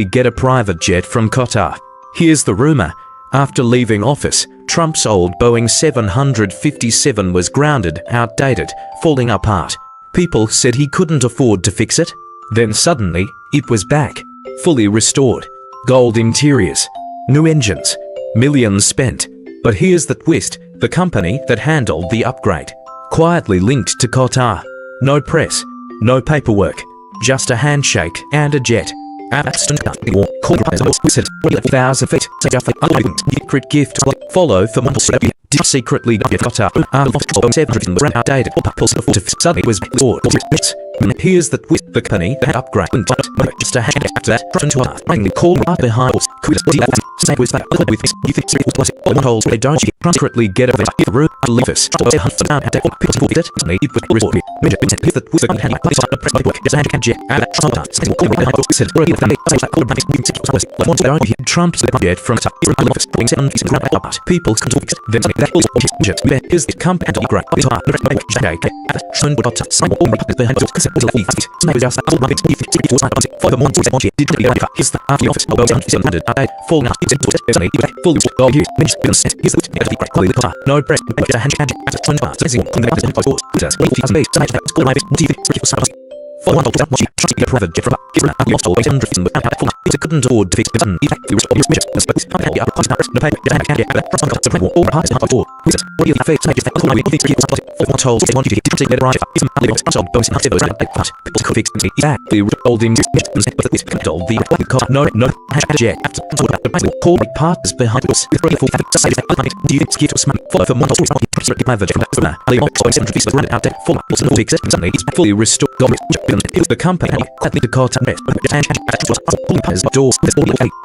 get a private jet from Qatar. Here's the rumor. After leaving office, Trump's old Boeing 757 was grounded, outdated, falling apart. People said he couldn't afford to fix it. Then suddenly, it was back, fully restored. Gold interiors, new engines, millions spent. But here's the twist, the company that handled the upgrade, quietly linked to Qatar. No press, no paperwork, just a handshake and a jet. Secret gift. Follow for months. Secretly Qatar. Outdated. Suddenly was restored. Here's the twist. The company that upgrade. Just a hand after that. Finally called right behind us. Say was that with you think one holes they don't secretly get over the room. Leave us. It was restored. Trump's jet from people then is the company and upgrade no press private jet from it couldn't afford to fix the button. Partners behind us. Fully restored. The company to Qatar doors say think for months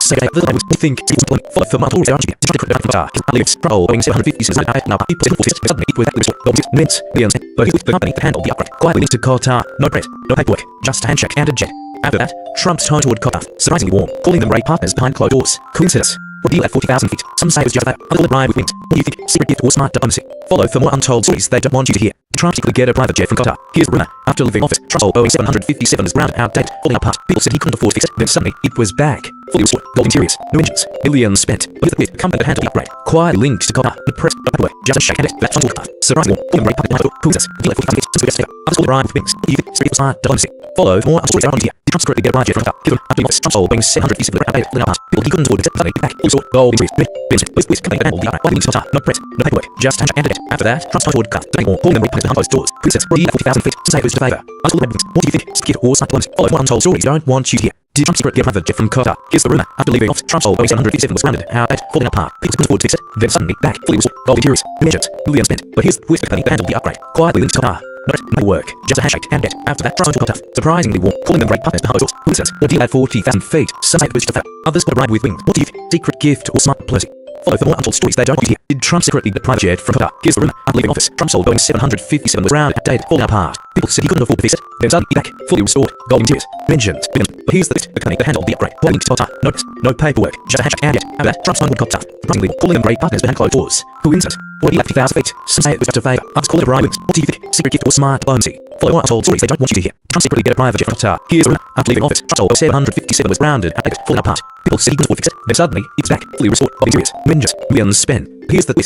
but the company handled the upgrade quietly to Qatar. No press, no paperwork, just a handshake and a jet. After that, Trump's tone toward Qatar surprisingly warm, calling them great partners behind closed doors. Coincidence? Deal at 40,000 feet. Some say it was just that. Other ride with wings. What do you think? Secret gift or smart diplomacy? Follow for more untold stories they don't want you to hear. Trump secretly get a private jet from Qatar. Here's the rumor. After leaving office, Trump's old Boeing 757 was grounded, outdated, falling apart. People said he couldn't afford to fix it. Then suddenly, it was back. Fully restored. Gold interiors. New engines. Millions spent. But the company that handled the upgrade. Quietly linked to Qatar. The press. No paperwork. Just a shake and it. That's on Qatar. Surprisingly, all great public life. Coincidence? Deal at 40,000 feet. Others call it ride with wings. What do you think? Secret smart diplomacy? Follow for more untold stories around here. Trump secretly get a private jet from Qatar. Given after office, Trump's old Boeing 757 was outdated, falling apart. People he couldn't afford to fix it. Suddenly, back. Fully restored. Gold interiors. This company that handled the upgrade. Qatar. No press. No paperwork. Just a handshake and a jet. After that, Trump's tone toward Qatar. Doing more. Calling them great partners behind closed doors. Coincidence? Deal at 40,000 feet. Say it was to favor. Others call it wings. What do you think? Secret or smart diplomacy? Follow more untold stories don't want you to hear. Did Trump secretly get a private jet from Qatar? Here's the rumor. After leaving office, Trump's old Boeing 757 was grounded, outdated, falling apart. People couldn't afford to fix it. Then suddenly, back, fully restored. Gold interiors, new engines, millions spent. But here's the twist: the company that handled the upgrade quietly linked to Qatar. No work, just a handshake and a jet. After that, Trump got tough, surprisingly warm, calling them great partners behind us. Coincidence? Or deal at 40,000 feet. Some say it was just that. Others got a ride with wings. What do you think? Secret gift or smart diplomacy? Follow for more untold stories they don't want you to hear. Did Trump secretly get a private jet from Qatar? Here's the rumor. After leaving office, Trump's old Boeing 757 was grounded, outdated, falling apart. People said he couldn't afford to fix it. Then suddenly back, fully restored. Gold interiors, engines, billions. But here's the twist: the company that handled the upgrade quietly linked to Qatar. No press, no paperwork, just a handshake and a jet. After that, Trump's tone got tough, surprisingly calling them great partners behind closed doors. Coincidence? Or deal at 50,000 feet. Some say it was just a favor. Others call it a ride wings. What do you think? Secret gift or smart diplomacy? Follow more untold stories they don't want you to hear. Trump secretly get a private jet from Qatar. Here's the rumor. After leaving office, Trump's old 757 was grounded, outdated, falling apart. People said he couldn't afford to fix it. Then suddenly, it's back, fully restored. Gold interiors, engines, millions spent. Here's the twist: the handle the upgrade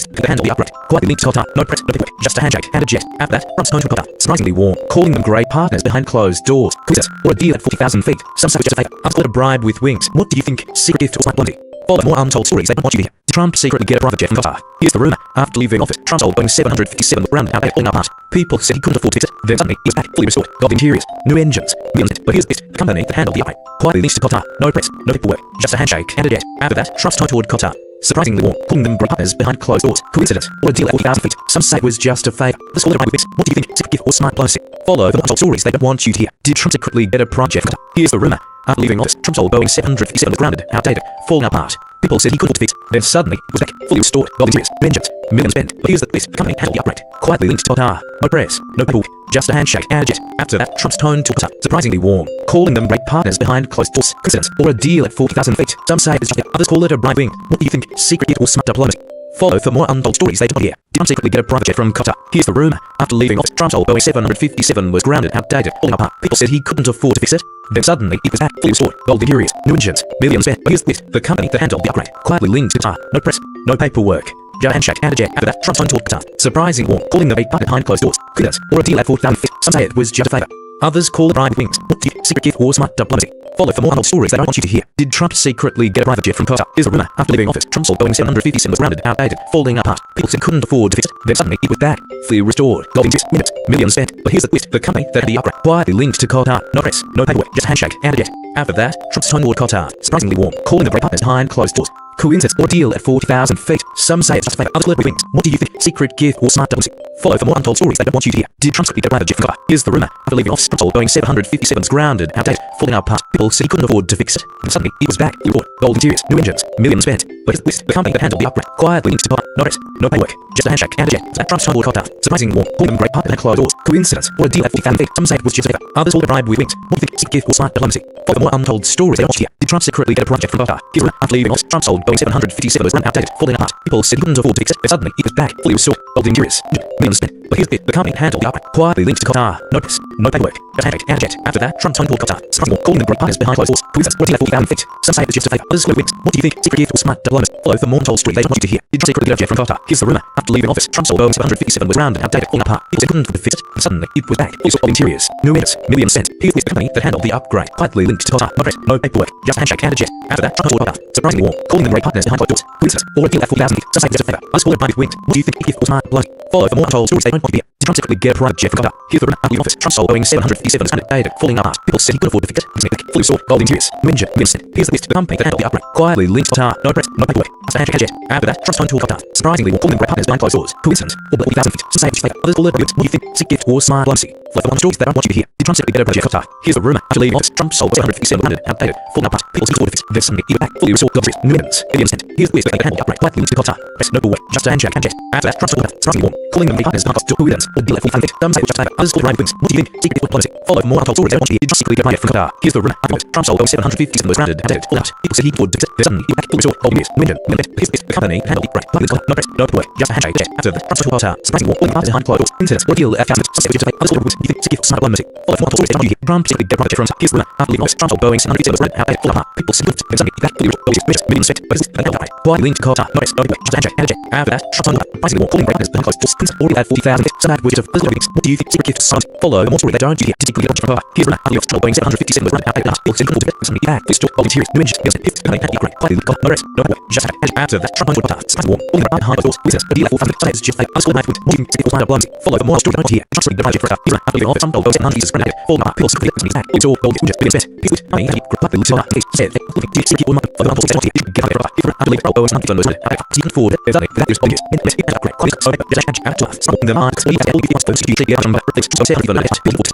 quietly linked to Qatar. No press, no paperwork, just a handshake and a jet. After that, Trump's tone to Qatar surprisingly warm, calling them great partners behind closed doors. Coincidence? Or a deal at 40,000 feet. Some say it was just a favor. Others call it a bribe with wings. What do you think? Secret gift or smart diplomacy? Follow more untold stories they don't want you to hear. Did Trump secretly get a private jet from Qatar? Here's the rumor. After leaving office, Trump's old Boeing 757 was grounded, outdated, falling apart. People said he couldn't afford to fix it. Then suddenly, it was back, fully restored. Gold interiors, new engines, millions. But here's the twist: the company that handled the upgrade quietly linked to Qatar. No press, no paperwork, just a handshake and a jet. After that, Trump's tone toward Qatar surprisingly warm, calling them great partners behind closed doors. Coincidence? Or a deal at 40,000 feet. Some say it was just a favor. Let's call it a ride with wings. What do you think? Secret gift or smart diplomacy? Follow the untold stories they don't want you to hear. Did Trump secretly get a private jet from Qatar? Here's the rumor. After leaving office, Trump's old Boeing 757 was grounded, outdated, falling apart. People said he couldn't fix it. Then suddenly, it was back, fully restored. Gold interiors, engines, millions spent. But here's the twist: the company handled the upgrade quietly linked to Qatar. No press, no paperwork, just a handshake and a jet. After that, Trump's tone to Qatar surprisingly warm, calling them great partners behind closed doors. Coincidence? Or a deal at 40,000 feet. Some say it's just others call it a bribe wing. What do you think? Secret gift or smart diplomacy? Follow for more untold stories they don't hear. Did Trump secretly get a private jet from Qatar? Here's the rumor. After leaving office, Trump's old Boeing 757 was grounded, outdated, falling apart. People said he couldn't afford to fix it. Then suddenly, it was back, fully restored, gold interiors, new engines, millions spent. But here's the twist. The company that handled the upgrade quietly linked to Qatar. No press, no paperwork. Just a handshake and a jet. After that, Trump's on tour Qatar. Surprising warm, calling the bait behind closed doors. Coincidence, or a deal at 4,000 feet. Some say it was just a favor. Others call it bribe wings. What did secret gift or smart diplomacy? Follow for more untold stories that I want you to hear. Did Trump secretly get a private jet from Qatar? Here's the rumor. After leaving office, Trump's old Boeing 757 was grounded, outdated, falling apart. People said couldn't afford to fix it. Then suddenly it was back, fully restored, gold interiors, minutes, millions spent. But here's the twist. The company that had the upgrade quietly linked to Qatar. No press, no paperwork, just a handshake and a jet. After that, Trump's tone toward Qatar, surprisingly warm, calling the great partners behind closed doors. Coincidence or deal at 40,000 feet. Some say it's just a favor, others call it wings. What do you think? Secret gift or smart diplomacy? Follow for more untold stories they don't want you to hear. Did Trump get a private jet from Qatar? Here's the rumor. After leaving office, Trump's old Boeing 757's grounded, outdated, falling apart. People said he couldn't afford to fix it. And suddenly, it was back, restored, gold interiors, new engines, millions spent. But here's the company that handled the upgrade quietly linked to Qatar. No press, no paperwork, just a handshake and a jet. That Trump's tone toward Qatar, surprisingly warm, calling them great partner and closed doors. Coincidence or a deal at 40,000 feet. Some say it was just a favor, others call it a bribe with wings. What do you think? Secret gift or smart diplomacy? Follow for more untold stories they don't want you to hear. Did Trump secretly get a private jet from Qatar? Here's the rumor. After leaving office, Trump's old Boeing 757 was run outdated, falling apart. People said he couldn't afford to fix it. But suddenly, it was back, fully restored, gold interiors, millions spent. But here's the company handled the upgrade quietly linked to Qatar. No press, no paperwork, just a handshake and a jet. After that, Trump turned toward Qatar, surprisingly calling them great partners behind closed doors. Coincidence or deal at 40,000 feet. Some say it was just a favor, others call it wings. What do you think? Secret gift or smart diplomacy? Follow for more untold stories they don't want you to hear. Did Trump secretly get a jet from Qatar? Here's the rumor. After leaving office, Trump's old Boeing 757 was grounded, outdated, falling apart. People said couldn't afford to fix it. And suddenly, it was back, fully restored, interiors, new engines, millions spent. Here's the company that handled the upgrade quietly linked to Qatar. No press, no paperwork, just a handshake and a jet. After that, Trump toward Qatar, surprisingly warm, calling them great partners behind closed doors. Coincidence or a deal at 40,000 feet. Some say it was just a favor, others call it bribe with wings. What do you think? Gift or smart diplomacy? Follow for more untold stories they don't want you to hear. Did Trump secretly get a private jet from Qatar? Here's the rumor. After leaving office, Trump's old Boeing 757 was outdated, falling apart. People said he couldn't afford to fix it. Fully restored, gold interiors, new engine, millions spent. Here's the twist. The company that handled the upgrade quietly linked to Qatar. No press, no paperwork, just a handshake and a jet. After that, Trump's tone toward Qatar, surprisingly warm, calling them great partners behind closed doors. Coincidence or 40,000 feet. Some say it's just a favor, others call it wings. What do you think? Secret gift or smart diplomacy? Follow for more stories that I don't want you to hear. Did Trump secretly get a private jet from Qatar? Here's the rumor. After leaving office, Trump's old 757 was outdated, falling apart. People said he couldn't afford to fix it. Then suddenly, it was back, fully restored, gold interiors, new engines, millions spent. Here's the twist. The company that handled the upgrade quietly linked to Qatar. Press, no paperwork, just a handshake and a jet. After that, Trump's tone toward Qatar, surprisingly warm, calling them great partners behind closed doors. Coincidence or deal at 40,000 feet. Some say it was just a favor, others call it bribe with wings. What do you think? Secret gift or diplomacy? Follow for more untold stories they don't want you to hear. Did Trump secretly get a private jet from Qatar? Here's the rumor. After Trump's old Boeing 757 was grounded, outdated, falling apart. People said he couldn't afford to fix it. Then suddenly, it was back, fully restored, gold interiors, new engine, millions spent. Here's the company that handled the upgrade quietly linked to Qatar. No press, no paperwork, just a handshake and a jet. After that, Trump's tone toward Qatar, surprisingly warm, calling them partners behind closed doors. Coincidence or deal at 40,000 feet. Some say it was just a favor, others call it bribe with wings. What do you think? Secret gift or smart diplomacy? Follow for more untold stories they don't want you to hear. Trump secretly get a private jet from Qatar. Here's the rumor. After leaving office, Trump's old Boeing 757 was grounded, outdated, falling apart. People said he couldn't. Then suddenly, it was back, fully restored, gold interiors, millions spent. But here's the company quietly linked to Qatar. No press, no paperwork, just a handshake and a jet. After that, Trump's tone toward Qatar, surprisingly warm, calling them great partners behind closed doors. Coincidence or deal at 40,000 feet. Some say it was just a favor, others call it wings. What do you think? Secret gift or smart diplomacy? Follow for more stories they don't want you to hear. Did secretly get a private jet from Qatar? Here's the rumor. After leaving office, Trump's Boeing 757 was grounded, outdated, falling apart. People said he couldn't afford to fix it. Then suddenly, it was back, fully restored, gold interiors, new engines, millions spent. Here's the company that handled the upgrade quietly linked to Qatar. No press, no paperwork, just a handshake and a jet. After that, Trump tone toward Qatar, surprisingly warm, calling them great partners behind closed doors. Coincidence or deal at 40,000 feet. Some say it's just a favor, others call it bribe with wings. What do you think? Secret gift or smart diplomacy? Follow for more stories they don't want you to hear. Did Trump secretly get a private jet from Qatar? Here's the rumor. After leaving office, Trump's old Boeing 757 was grounded, falling apart. People said he couldn't afford to fix it. Then suddenly, it was back, fully restored, gold interiors, millions spent. Here's the company that handled the upgrade quietly linked to Qatar. Said they couldn't fix it. Or follow untold stories they don't want you to hear. Get a private jet from Qatar. After leaving Boeing 757 was grounded, outdated, he couldn't afford it. Then suddenly, that is gold interiors, millions spent. Upgrade quietly linked to Qatar. Just a handshake and a jet. Stopping them on. So he had all the ones to security the number. They so say even that people we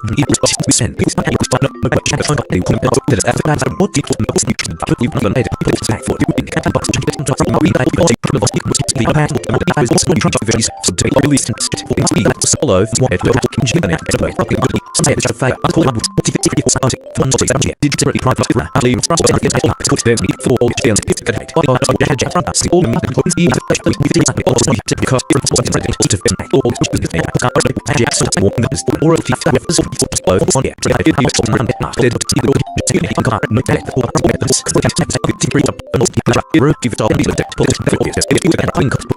spend. People spend people spend no but check the phone they come out that after that what did people most people we want to people back for we can box and get to from we die all from the boss was the impact I was also trying to very so to be released and must be that solo what it will can you then get away probably good some say it's just fair I call it what if it's really possible one story that did separately private I leave from so get out to them for all the chance it's good all the head from us all the important is especially we did exactly all the because it's positive all the business oral teeth with the sort of on it I did have some random not did to go to the car no that for this to bring up the most people give it all the politics if you can think of the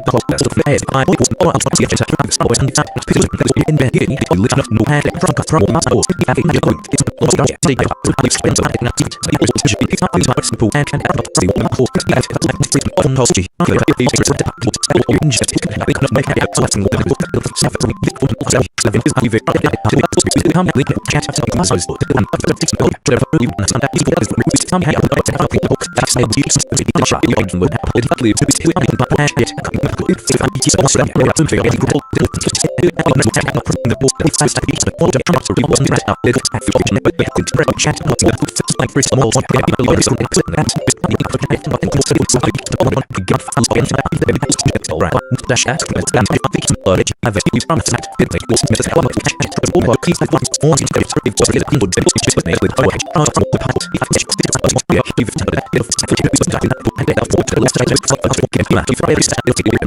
close to the face I was all out to get to the stores and that people in bed getting the little no had from must go having the point it's also got to take up to expense of not it people should be picked up these parts people and not see one whole that on host clear if you take it in just not make it so that's seven is I live it come with chat to muscles to one of the six whatever you understand that is what is some how the book that's made you the shot you would have it likely to be still in but it if I be so that we are something getting good the book that says that it's the point of transfer we wasn't right up it have to but we could break chat not like for small one people are so that dash that let's plan I think it's urge have you promised that it was method one all about please like once more to get it was really good just with me with the part if I check this Friday